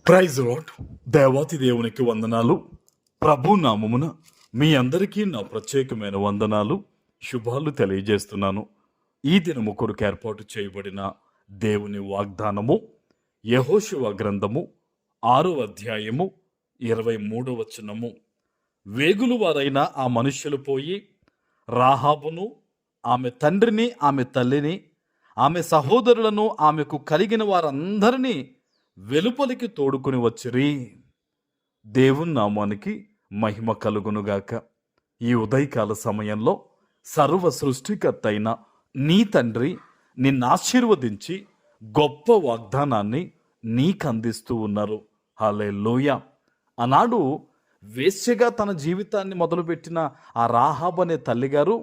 Praise lord. దేవాతి దేవునికి వందనాలు. ప్రభు నామమున మీ అందరికీ నా ప్రత్యేకమైన వందనాలు, శుభాలు తెలియజేస్తున్నాను. ఈ దినము కొరకు ఏర్పాటు చేయబడిన దేవుని వాగ్దానము యెహోషువ గ్రంథము 6వ అధ్యాయము 23వ వచనము. వేగులు వారైన ఆ మనుష్యులు పోయి రాహాబును, ఆమె తండ్రిని, ఆమె తల్లిని, ఆమె సహోదరులను, ఆమెకు కలిగిన వారందరినీ వెలుపలికి తోడుకుని వచ్చిరి. దేవుని నామానికి మహిమ కలుగునుగాక. ఈ ఉదయకాల సమయంలో సర్వ సృష్టికర్త అయిన నీ తండ్రి నిన్ను ఆశీర్వదించి గొప్ప వాగ్దానాన్ని నీకు అందిస్తూ ఉన్నారు. హల్లెలూయా. ఆనాడు వేశ్యగా తన జీవితాన్ని మొదలుపెట్టిన ఆ రాహాబు అనే తల్లిగారు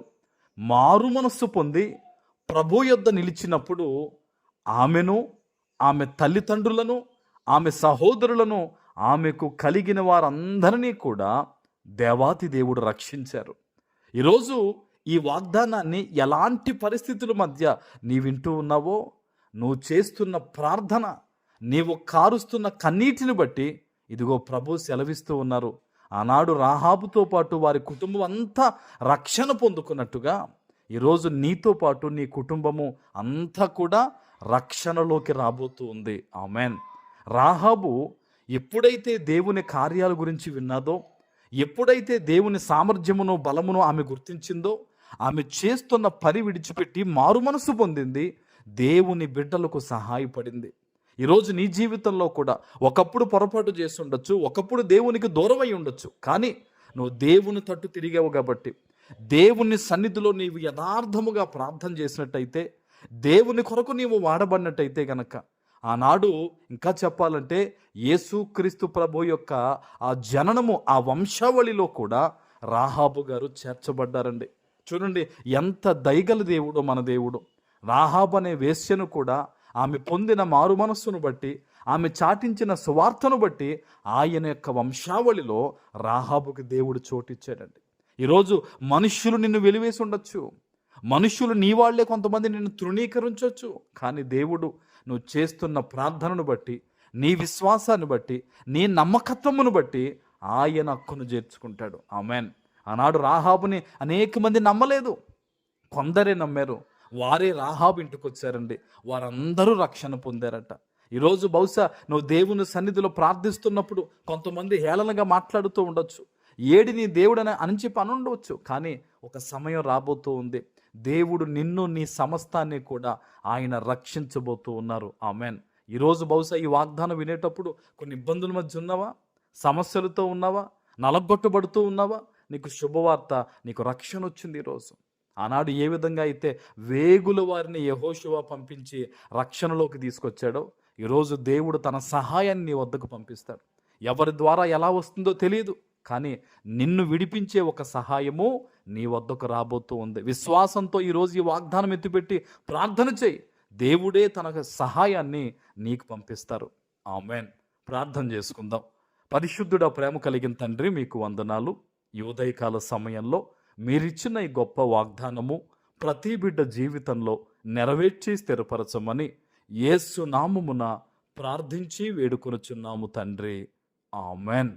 మారు మనస్సు పొంది ప్రభు యొద్ద నిలిచినప్పుడు ఆమెను, ఆమె తల్లిదండ్రులను, ఆమె సహోదరులను, ఆమెకు కలిగిన వారందరినీ కూడా దేవాతి దేవుడు రక్షించారు. ఈరోజు ఈ వాగ్దానాన్ని ఎలాంటి పరిస్థితుల మధ్య నీ వింటూ ఉన్నావో, నువ్వు చేస్తున్న ప్రార్థన, నీవు కారుస్తున్న కన్నీటిని బట్టి ఇదిగో ప్రభు సెలవిస్తూ ఉన్నారు. ఆనాడు రాహాబుతో పాటు వారి కుటుంబం అంతా రక్షణ పొందుకున్నట్టుగా ఈరోజు నీతో పాటు నీ కుటుంబము అంతా కూడా రక్షణలోకి రాబోతూ ఉంది. ఆమెన్. రాహాబు ఎప్పుడైతే దేవుని కార్యాల గురించి విన్నదో, ఎప్పుడైతే దేవుని సామర్థ్యమును బలమును ఆమె గుర్తించిందో, ఆమె చేస్తున్న పని విడిచిపెట్టి మారు మనసు పొందింది, దేవుని బిడ్డలకు సహాయపడింది. ఈరోజు నీ జీవితంలో కూడా ఒకప్పుడు పొరపాటు చేసి ఉండొచ్చు, ఒకప్పుడు దేవునికి దూరమై ఉండొచ్చు, కానీ నువ్వు దేవుని తట్టు తిరిగావు కాబట్టి, దేవుని సన్నిధిలో నీవు యథార్థముగా ప్రార్థన చేసినట్టయితే, దేవుని కొరకు నీవు వాడబడినట్టయితే గనక ఆనాడు ఇంకా చెప్పాలంటే యేసుక్రీస్తు ప్రభు యొక్క ఆ జననము, ఆ వంశావళిలో కూడా రాహాబు గారు చేర్చబడ్డారండి. చూడండి ఎంత దయగల దేవుడో మన దేవుడు. రాహాబు అనే వేశ్యను కూడా ఆమె పొందిన మారు మనస్సును బట్టి, ఆమె చాటించిన సువార్తను బట్టి ఆయన యొక్క వంశావళిలో రాహాబుకి దేవుడు చోటిచ్చాడండి. ఈరోజు మనుష్యులు నిన్ను వెలివేసి ఉండొచ్చు, మనుష్యులు నీ వాళ్లే కొంతమంది నిన్ను తృణీకరించవచ్చు, కానీ దేవుడు నువ్వు చేస్తున్న ప్రార్థనను బట్టి, నీ విశ్వాసాన్ని బట్టి, నీ నమ్మకత్వమును బట్టి ఆయన హక్కును చేర్చుకుంటాడు. ఆమెన్. ఆనాడు రాహాబుని అనేక మంది నమ్మలేదు, కొందరే నమ్మారు. వారే రాహాబు ఇంటికి వచ్చారండి, వారందరూ రక్షణ పొందారట. ఈరోజు బహుశా నువ్వు దేవుని సన్నిధిలో ప్రార్థిస్తున్నప్పుడు కొంతమంది హేళనగా మాట్లాడుతూ ఉండొచ్చు, ఏడి నీ దేవుడని అని చెప్పి అనుండవచ్చు, కానీ ఒక సమయం రాబోతూ ఉంది, దేవుడు నిన్ను, నీ సమస్తాన్ని కూడా ఆయన రక్షించబోతూ ఉన్నారు. ఆమెన్. ఈరోజు బహుశా ఈ వాగ్దానం వినేటప్పుడు కొన్ని ఇబ్బందుల మధ్య ఉన్నావా, సమస్యలతో ఉన్నావా, నలగొట్టబడుతూ ఉన్నావా, నీకు శుభవార్త, నీకు రక్షణ వచ్చింది ఈరోజు. ఆనాడు ఏ విధంగా అయితే వేగుల వారిని యెహోషువ పంపించి రక్షణలోకి తీసుకొచ్చాడో, ఈరోజు దేవుడు తన సహాయాన్ని నీ వద్దకు పంపిస్తాడు. ఎవరి ద్వారా ఎలా వస్తుందో తెలియదు, కానీ నిన్ను విడిపించే ఒక సహాయము నీ వద్దకు రాబోతూ ఉంది. విశ్వాసంతో ఈరోజు ఈ వాగ్దానం ఎత్తిపెట్టి ప్రార్థన చేయి, దేవుడే తన సహాయాన్ని నీకు పంపిస్తారు. ఆమెన్. ప్రార్థన చేసుకుందాం. పరిశుద్ధుడ, ప్రేమ కలిగిన తండ్రి, మీకు వందనాలు. ఈ ఉదయకాల సమయంలో మీరిచ్చిన ఈ గొప్ప వాగ్దానము ప్రతి బిడ్డ జీవితంలో నెరవేర్చి స్థిరపరచమని యేసు నామమున ప్రార్థించి వేడుకొనుచున్నాము తండ్రి. ఆమెన్.